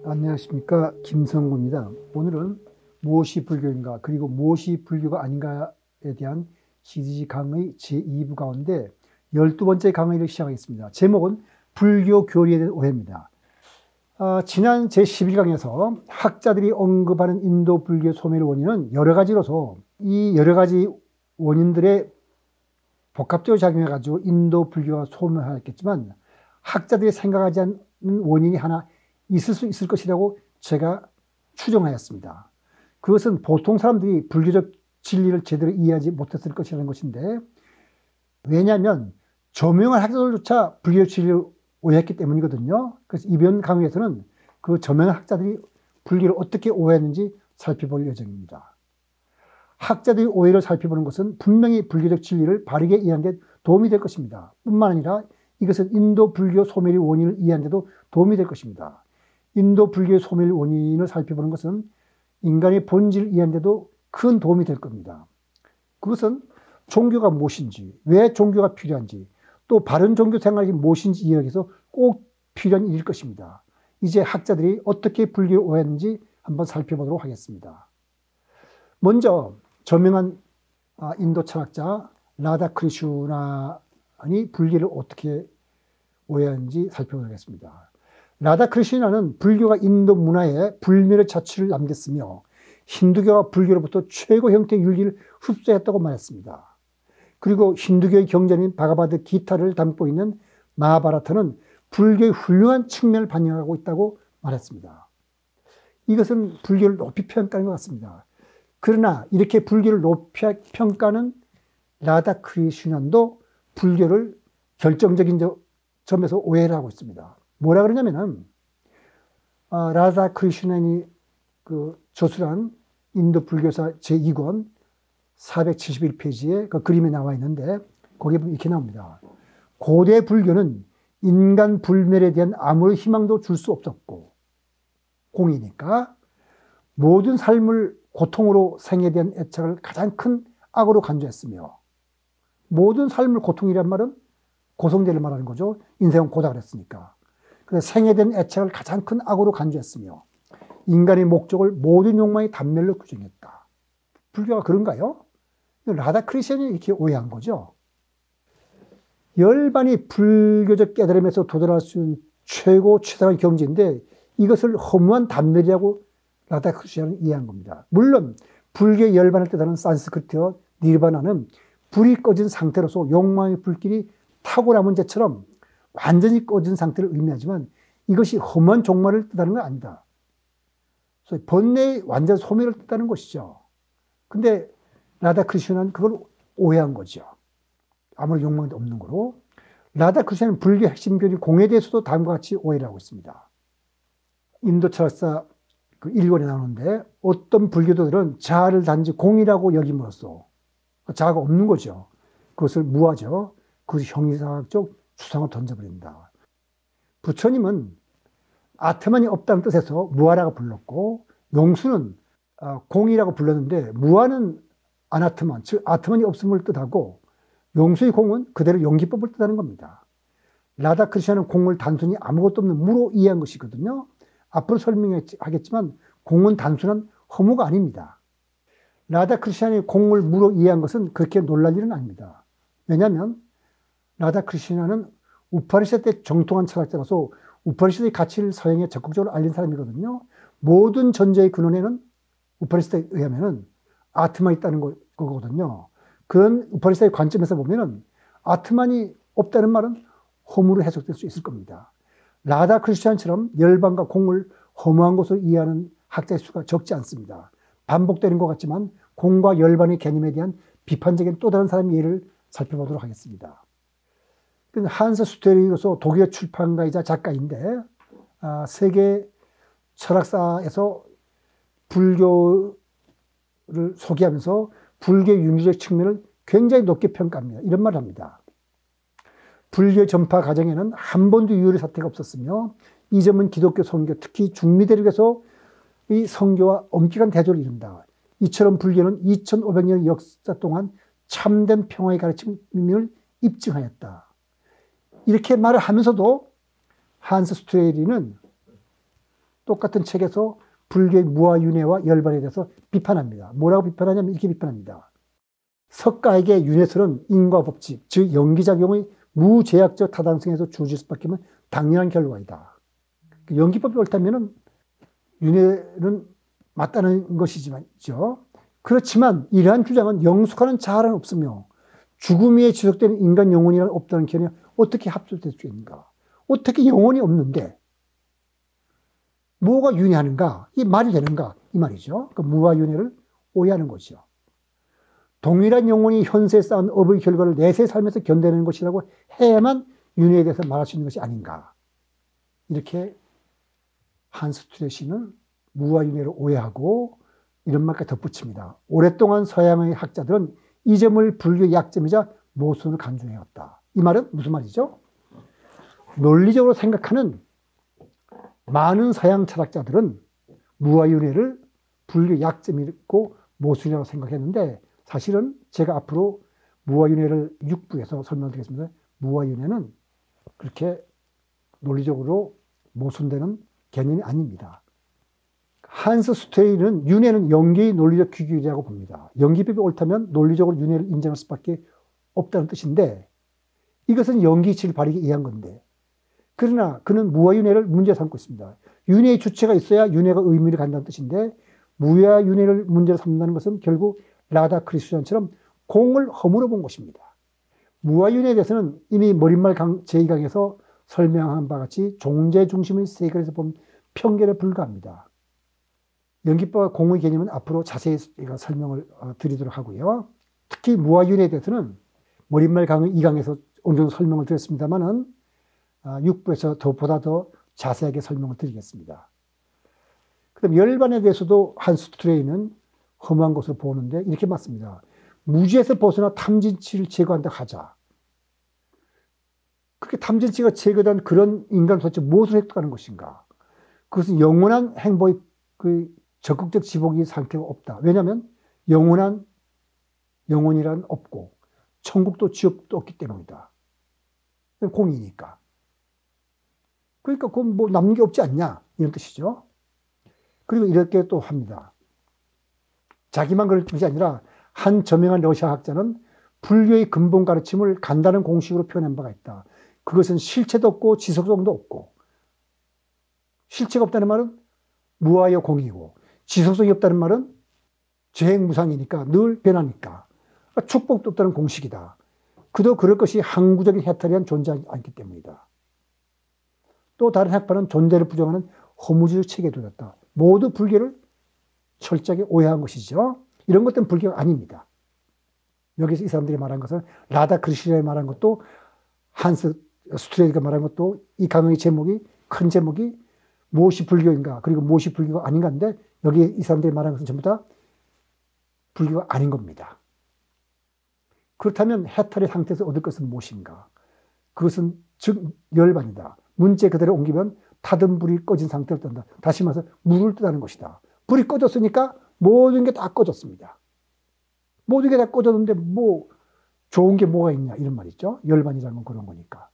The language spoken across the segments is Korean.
안녕하십니까, 김성구입니다. 오늘은 무엇이 불교인가 그리고 무엇이 불교가 아닌가에 대한 시리즈 강의 제2부 가운데 12번째 강의를 시작하겠습니다. 제목은 불교 교리에 대한 오해입니다. 지난 제11강에서 학자들이 언급하는 인도 불교 소멸 원인은 여러 가지로서 이 여러 가지 원인들의 복합적으로 작용해가지고 인도 불교가 소멸하였겠지만 학자들이 생각하지 않는 원인이 하나 있을 수 있을 것이라고 제가 추정하였습니다. 그것은 보통 사람들이 불교적 진리를 제대로 이해하지 못했을 것이라는 것인데, 왜냐하면 저명한 학자들조차 불교적 진리를 오해했기 때문이거든요. 그래서 이번 강의에서는 그 저명한 학자들이 불교를 어떻게 오해했는지 살펴볼 예정입니다. 학자들의 오해를 살펴보는 것은 분명히 불교적 진리를 바르게 이해하는 데 도움이 될 것입니다. 뿐만 아니라 이것은 인도 불교 소멸의 원인을 이해하는 데도 도움이 될 것입니다. 인도 불교의 소멸 원인을 살펴보는 것은 인간의 본질을 이해하는 데도 큰 도움이 될 겁니다. 그것은 종교가 무엇인지, 왜 종교가 필요한지, 또 바른 종교 생활이 무엇인지 이해하기 위해서 꼭 필요한 일일 것입니다. 이제 학자들이 어떻게 불교를 오해했는지 한번 살펴보도록 하겠습니다. 먼저 저명한 인도 철학자 라다 크리슈나니 불교를 어떻게 오해하는지 살펴보겠습니다. 라다 크리슈나는 불교가 인도 문화에 불멸의 자취를 남겼으며 힌두교와 불교로부터 최고 형태의 윤리를 흡수했다고 말했습니다. 그리고 힌두교의 경전인 바가바드 기타를 담고 있는 마하바라타는 불교의 훌륭한 측면을 반영하고 있다고 말했습니다. 이것은 불교를 높이 평가하는 것 같습니다. 그러나 이렇게 불교를 높이 평가하는 라다 크리슈나도 불교를 결정적인 점에서 오해를 하고 있습니다. 뭐라 그러냐면은, 라다 크리슈나니 저술한 인도 불교사 제2권 471페이지에 그 그림이 나와 있는데, 거기에 보면 이렇게 나옵니다. 고대 불교는 인간 불멸에 대한 아무런 희망도 줄 수 없었고, 공이니까 모든 삶을 고통으로 생에 대한 애착을 가장 큰 악으로 간주했으며, 모든 삶을 고통이란 말은 고성제를 말하는 거죠. 인생은 고다 그랬으니까. 그래서 생에 대한 애착을 가장 큰 악으로 간주했으며 인간의 목적을 모든 욕망의 단멸로 규정했다. 불교가 그런가요? 라다 크리스천이 이렇게 오해한 거죠. 열반이 불교적 깨달음에서 도달할 수 있는 최고 최상의 경지인데 이것을 허무한 단멸이라고 라다 크리스천은 이해한 겁니다. 물론 불교의 열반을 뜻하는 산스크리트어 니르바나는 불이 꺼진 상태로서 욕망의 불길이 타고 남은 죄처럼 완전히 꺼진 상태를 의미하지만 이것이 험한 종말을 뜻하는 건 아니다. 그래서 번뇌의 완전 소멸을 뜻하는 것이죠. 근데 라다 크리슈나는 그걸 오해한 거죠. 아무런 욕망도 없는 거로. 라다 크리슈나는 불교 핵심 교리 공에 대해서도 다음과 같이 오해를 하고 있습니다. 인도 철학사 그 1권에 나오는데 어떤 불교도들은 자아를 단지 공이라고 여김으로써 자아가 없는 거죠. 그것을 무아죠. 그 형이상학적 추상을 던져버린다. 부처님은 아트만이 없다는 뜻에서 무아라고 불렀고 용수는 공이라고 불렀는데 무아는 아나트만, 즉 아트만이 없음을 뜻하고 용수의 공은 그대로 용기법을 뜻하는 겁니다. 라다 크리슈나는 공을 단순히 아무것도 없는 무로 이해한 것이거든요. 앞으로 설명하겠지만 공은 단순한 허무가 아닙니다. 라다 크리슈나의 공을 무로 이해한 것은 그렇게 놀랄 일은 아닙니다. 왜냐하면 라다 크리슈나는 우파니샤드에 정통한 철학자로서 우파니샤드의 가치를 서양에 적극적으로 알린 사람이거든요. 모든 전제의 근원에는 우파니샤드에 의하면 아트만이 있다는 거거든요. 그런 우파니샤드의 관점에서 보면 아트만이 없다는 말은 허무로 해석될 수 있을 겁니다. 라다 크리슈나처럼 열반과 공을 허무한 것으로 이해하는 학자의 수가 적지 않습니다. 반복되는 것 같지만 공과 열반의 개념에 대한 비판적인 또 다른 사람의 예를 살펴보도록 하겠습니다. 한스 스테리로서 독일의 출판가이자 작가인데 세계 철학사에서 불교를 소개하면서 불교의 윤리적 측면을 굉장히 높게 평가합니다. 이런 말을 합니다. 불교 전파 과정에는 한 번도 유혈의 사태가 없었으며 이 점은 기독교 선교, 특히 중미대륙에서 이 선교와 엄격한 대조를 이룬다. 이처럼 불교는 2500년의 역사 동안 참된 평화의 가르침을 입증하였다. 이렇게 말을 하면서도 한스 스트레이리는 똑같은 책에서 불교의 무아윤회와 열반에 대해서 비판합니다. 뭐라고 비판하냐면 이렇게 비판합니다. 석가에게 윤회설은 인과 법칙, 즉 연기작용의 무제약적 타당성에서 주어질 수밖에 없는 당연한 결과이다. 연기법이 옳다면 윤회는 맞다는 것이지만요. 그렇지만 이러한 주장은 영숙하는 자아는 없으며 죽음에 지속되는 인간 영혼이란 없다는 견해 어떻게 합쳐질 수 있는가? 어떻게 영혼이 없는데 뭐가 윤회하는가? 이 말이 되는가? 이 말이죠. 그 무아윤회를 오해하는 거죠. 동일한 영혼이 현세에 쌓은 업의 결과를 내세 삶에서 견뎌내는 것이라고 해야만 윤회에 대해서 말할 수 있는 것이 아닌가. 이렇게 한스 튜렛이는 무아윤회를 오해하고 이런 말까지 덧붙입니다. 오랫동안 서양의 학자들은 이 점을 불교의 약점이자 모순을 간주해왔다. 이 말은 무슨 말이죠? 논리적으로 생각하는 많은 서양 철학자들은 무아윤회를 불교의 약점이고 모순이라고 생각했는데 사실은 제가 앞으로 무아윤회를 6부에서 설명드리겠습니다. 무아윤회는 그렇게 논리적으로 모순되는 개념이 아닙니다. 한스 스테이는 윤회는 연기의 논리적 규율이라고 봅니다. 연기법이 옳다면 논리적으로 윤회를 인정할 수밖에 없다는 뜻인데 이것은 연기 이치를 바르게 이해한 건데 그러나 그는 무아윤회를 문제 삼고 있습니다. 윤회의 주체가 있어야 윤회가 의미를 갖는다는 뜻인데 무아윤회를 문제로 삼는다는 것은 결국 라다 크리스천처럼 공을 허물어 본 것입니다. 무아윤회에 대해서는 이미 머릿말 제2강에서 설명한 바와 같이 종제 중심의 세계에서 본 편견에 불과합니다. 연기법과 공의 개념은 앞으로 자세히 설명을 드리도록 하고요. 특히 무아윤회에 대해서는 머릿말 강의 2강에서 어느 정도 설명을 드렸습니다만은 6부에서 보다 더 자세하게 설명을 드리겠습니다. 그다음 열반에 대해서도 한스 튜렛은 험한 것으로 보는데 이렇게 맞습니다. 무지에서 벗어나 탐진치를 제거한다 하자. 그렇게 탐진치가 제거된 그런 인간은 도대체 무엇을 획득하는 것인가? 그것은 영원한 행복의 그 적극적 지복이 상태가 없다. 왜냐하면 영원한 영혼이란 없고 천국도 지옥도 없기 때문이다. 공이니까. 그러니까 그건 뭐 남는 게 없지 않냐 이런 뜻이죠. 그리고 이렇게 또 합니다. 자기만 그럴 것이 아니라 한 저명한 러시아 학자는 불교의 근본 가르침을 간단한 공식으로 표현한 바가 있다. 그것은 실체도 없고 지속성도 없고 실체가 없다는 말은 무아여 공이고 지속성이 없다는 말은 재행무상이니까 늘 변하니까 그러니까 축복도 없다는 공식이다. 그도 그럴 것이 항구적인 해탈이란 존재하지 않기 때문이다. 또 다른 학파는 존재를 부정하는 허무주의 체계에 두었다. 모두 불교를 철저하게 오해한 것이죠. 이런 것들은 불교가 아닙니다. 여기서 이 사람들이 말한 것은 라다 크리스천이 말한 것도 한스 스트레이트가 말한 것도 이 강의의 제목이 큰 제목이 무엇이 불교인가 그리고 무엇이 불교가 아닌가인데 여기 이 사람들이 말한 것은 전부 다 불교가 아닌 겁니다. 그렇다면 해탈의 상태에서 얻을 것은 무엇인가? 그것은 즉 열반이다. 문제 그대로 옮기면 타든 불이 꺼진 상태를 뜬다. 다시 말해서 물을 뜨다는 것이다. 불이 꺼졌으니까 모든 게 다 꺼졌습니다. 모든 게 다 꺼졌는데 뭐 좋은 게 뭐가 있냐 이런 말이죠. 열반이라는 건 그런 거니까.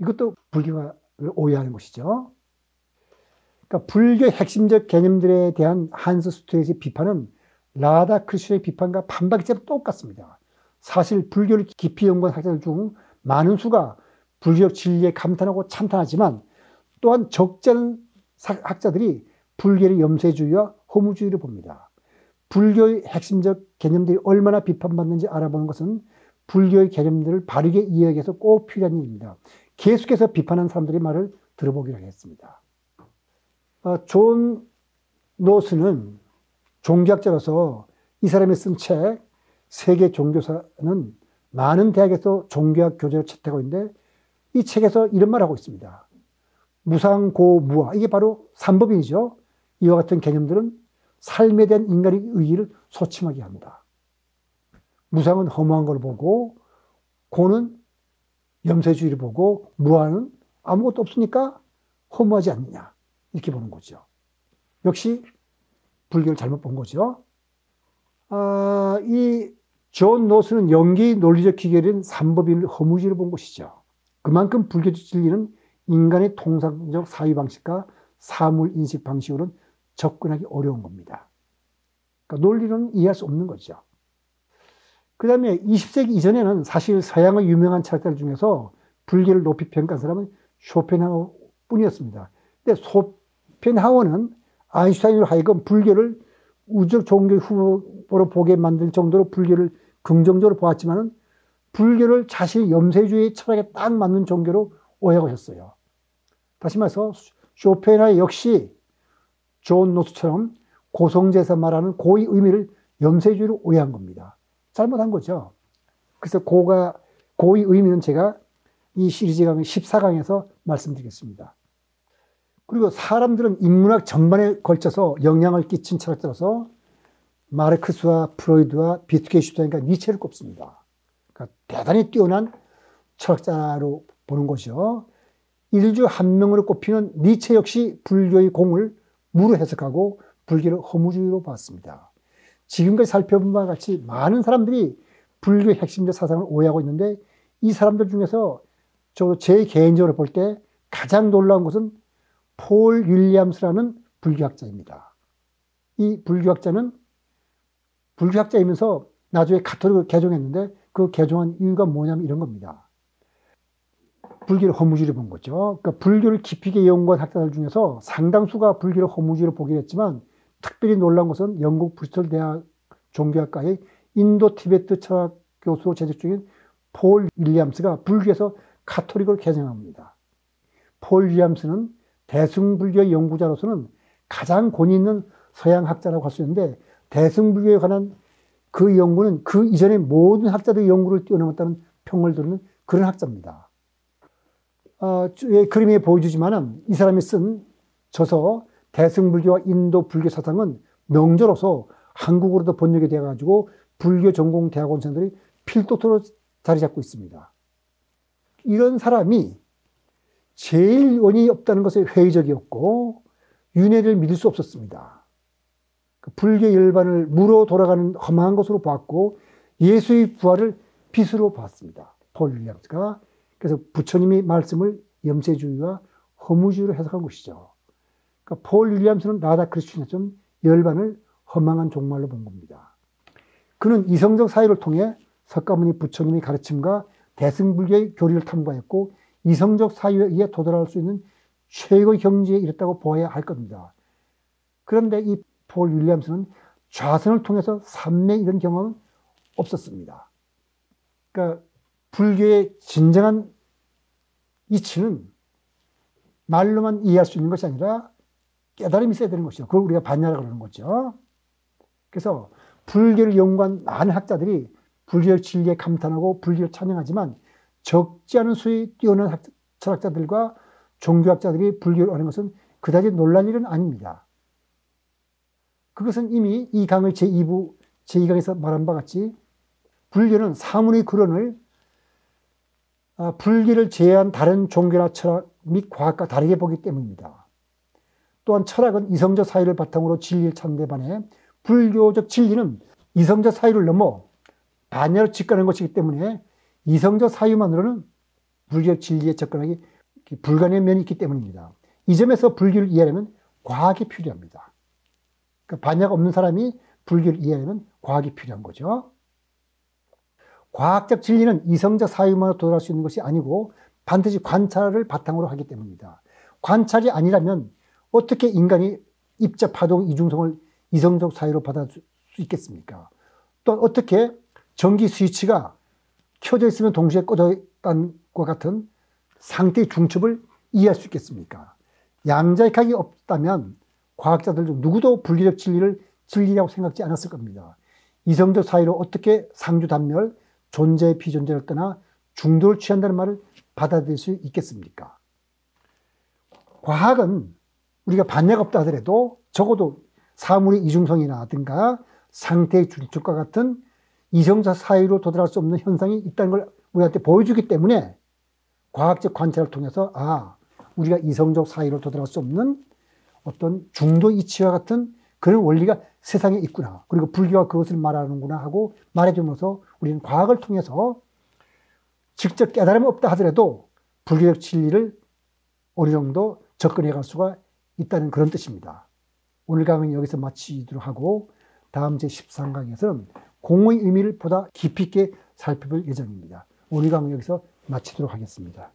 이것도 불교가 오해하는 것이죠. 그러니까 불교의 핵심적 개념들에 대한 한스 스트레이트의 비판은 라다 크리스천의 비판과 반박이 똑같습니다. 사실 불교를 깊이 연구한 학자들 중 많은 수가 불교적 진리에 감탄하고 찬탄하지만 또한 적지 않은 학자들이 불교의 염세주의와 허무주의를 봅니다. 불교의 핵심적 개념들이 얼마나 비판받는지 알아보는 것은 불교의 개념들을 바르게 이해하기 위해서 꼭 필요한 일입니다. 계속해서 비판하는 사람들의 말을 들어보기로 하겠습니다. 존 노스는 종교학자로서 이 사람이 쓴 책 세계 종교사는 많은 대학에서 종교학 교재로 채택하고 있는데 이 책에서 이런 말을 하고 있습니다. 무상고무아 이게 바로 삼법인이죠. 이와 같은 개념들은 삶에 대한 인간의 의의를 소침하게 합니다. 무상은 허무한 걸 보고 고는 염세주의를 보고 무아는 아무것도 없으니까 허무하지 않느냐 이렇게 보는 거죠. 역시 불교를 잘못 본 거죠. 이 존 노스는 연기의 논리적 기결인 삼법인을 허무주의로 본 것이죠. 그만큼 불교적 진리는 인간의 통상적 사유 방식과 사물 인식 방식으로는 접근하기 어려운 겁니다. 그러니까 논리로는 이해할 수 없는 거죠. 그 다음에 20세기 이전에는 사실 서양의 유명한 철학자들 중에서 불교를 높이 평가한 사람은 쇼펜하우어 뿐이었습니다. 근데 쇼펜하우어는 아인슈타인으로 하여금 불교를 우주적 종교 후보로 보게 만들 정도로 불교를 긍정적으로 보았지만은 불교를 자신의 염세주의 철학에 딱 맞는 종교로 오해하고 있었어요. 다시 말해서 쇼펜하우어 역시 존 노스처럼 고성제에서 말하는 고의 의미를 염세주의로 오해한 겁니다. 잘못한 거죠. 그래서 고의 의미는 제가 이 시리즈 강의 14강에서 말씀드리겠습니다. 그리고 사람들은 인문학 전반에 걸쳐서 영향을 끼친 철학자로서 마르크스와 프로이드와 비트겐슈타인과 니체를 꼽습니다. 그러니까 대단히 뛰어난 철학자로 보는 것이요. 일주 한 명으로 꼽히는 니체 역시 불교의 공을 무로 해석하고 불교를 허무주의로 봤습니다. 지금까지 살펴본 바와 같이 많은 사람들이 불교의 핵심적 사상을 오해하고 있는데 이 사람들 중에서 제 개인적으로 볼 때 가장 놀라운 것은 폴 윌리엄스라는 불교학자입니다. 이 불교학자는 불교학자이면서 나중에 가톨릭을 개종했는데 그 개종한 이유가 뭐냐면 이런 겁니다. 불교를 허무주의로 본 거죠. 그러니까 불교를 깊이 연구한 학자들 중에서 상당수가 불교를 허무주의로 보긴 했지만 특별히 놀라운 것은 영국 브리스톨 대학 종교학과의 인도 티베트 철학 교수로 재직 중인 폴 윌리엄스가 불교에서 가톨릭을 개정합니다. 폴 윌리엄스는 대승불교의 연구자로서는 가장 권위 있는 서양 학자라고 할 수 있는데 대승불교에 관한 그 연구는 그 이전의 모든 학자들의 연구를 뛰어넘었다는 평을 두는 그런 학자입니다. 그림에 보여주지만은 이 사람이 쓴 저서 대승불교와 인도 불교 사상은 명저로서 한국어로도 번역이 되어가지고 불교 전공 대학원생들이 필독토로 자리 잡고 있습니다. 이런 사람이 제일 원인이 없다는 것에 회의적이었고 윤회를 믿을 수 없었습니다. 불교 열반을 무로 돌아가는 험한 것으로 봤고 예수의 부활을 빛으로 봤습니다. 폴 윌리엄스가. 그래서 부처님의 말씀을 염세주의와 허무주의로 해석한 것이죠. 그러니까 폴 윌리엄스는 나다 크리스천처럼 열반을 허망한 종말로 본 겁니다. 그는 이성적 사유를 통해 석가모니 부처님의 가르침과 대승불교의 교리를 탐구했고 이성적 사유에 의해 도달할 수 있는 최고의 경지에 이르렀다고 보아야 할 겁니다. 그런데 이 폴 윌리엄스는 좌선을 통해서 삼매 이런 경험은 없었습니다. 그러니까 불교의 진정한 이치는 말로만 이해할 수 있는 것이 아니라 깨달음이 있어야 되는 것이죠. 그걸 우리가 반야라고 그러는 거죠. 그래서 불교를 연구한 많은 학자들이 불교의 진리에 감탄하고 불교를 찬양하지만 적지 않은 수의 뛰어난 철학자들과 종교학자들이 불교를 하는 것은 그다지 놀랄 일은 아닙니다. 그것은 이미 이 강의 제2부, 제2강에서 말한 바 같이 불교는 사문의 근원을 불교를 제외한 다른 종교나 철학 및 과학과 다르게 보기 때문입니다. 또한 철학은 이성적 사유를 바탕으로 진리를 찾는 데 반해 불교적 진리는 이성적 사유를 넘어 반야로 직관하는 것이기 때문에 이성적 사유만으로는 불교적 진리에 접근하기 불가능한 면이 있기 때문입니다. 이 점에서 불교를 이해하려면 과학이 필요합니다. 그러니까 반야가 없는 사람이 불교를 이해하려면 과학이 필요한 거죠. 과학적 진리는 이성적 사유만으로 도달할 수 있는 것이 아니고 반드시 관찰을 바탕으로 하기 때문입니다. 관찰이 아니라면 어떻게 인간이 입자 파동 이중성을 이성적 사유로 받아줄 수 있겠습니까? 또 어떻게 전기 스위치가 켜져 있으면 동시에 꺼져 있다는 것 같은 상태의 중첩을 이해할 수 있겠습니까? 양자역학이 없다면 과학자들 중 누구도 불교적 진리를 진리라고 생각지 않았을 겁니다. 이성적 사유로 어떻게 상주단멸, 존재 비존재를 떠나 중도를 취한다는 말을 받아들일 수 있겠습니까? 과학은 우리가 반야가 없다 하더라도 적어도 사물의 이중성이라든가 상태의 중첩과 같은 이성적 사유로 도달할 수 없는 현상이 있다는 걸 우리한테 보여주기 때문에 과학적 관찰을 통해서 우리가 이성적 사유로 도달할 수 없는 어떤 중도 이치와 같은 그런 원리가 세상에 있구나. 그리고 불교가 그것을 말하는구나 하고 말해주면서 우리는 과학을 통해서 직접 깨달음이 없다 하더라도 불교적 진리를 어느 정도 접근해 갈 수가 있다는 그런 뜻입니다. 오늘 강의는 여기서 마치도록 하고 다음 제13강에서는 공의 의미를 보다 깊이 있게 살펴볼 예정입니다. 오늘 강의 여기서 마치도록 하겠습니다.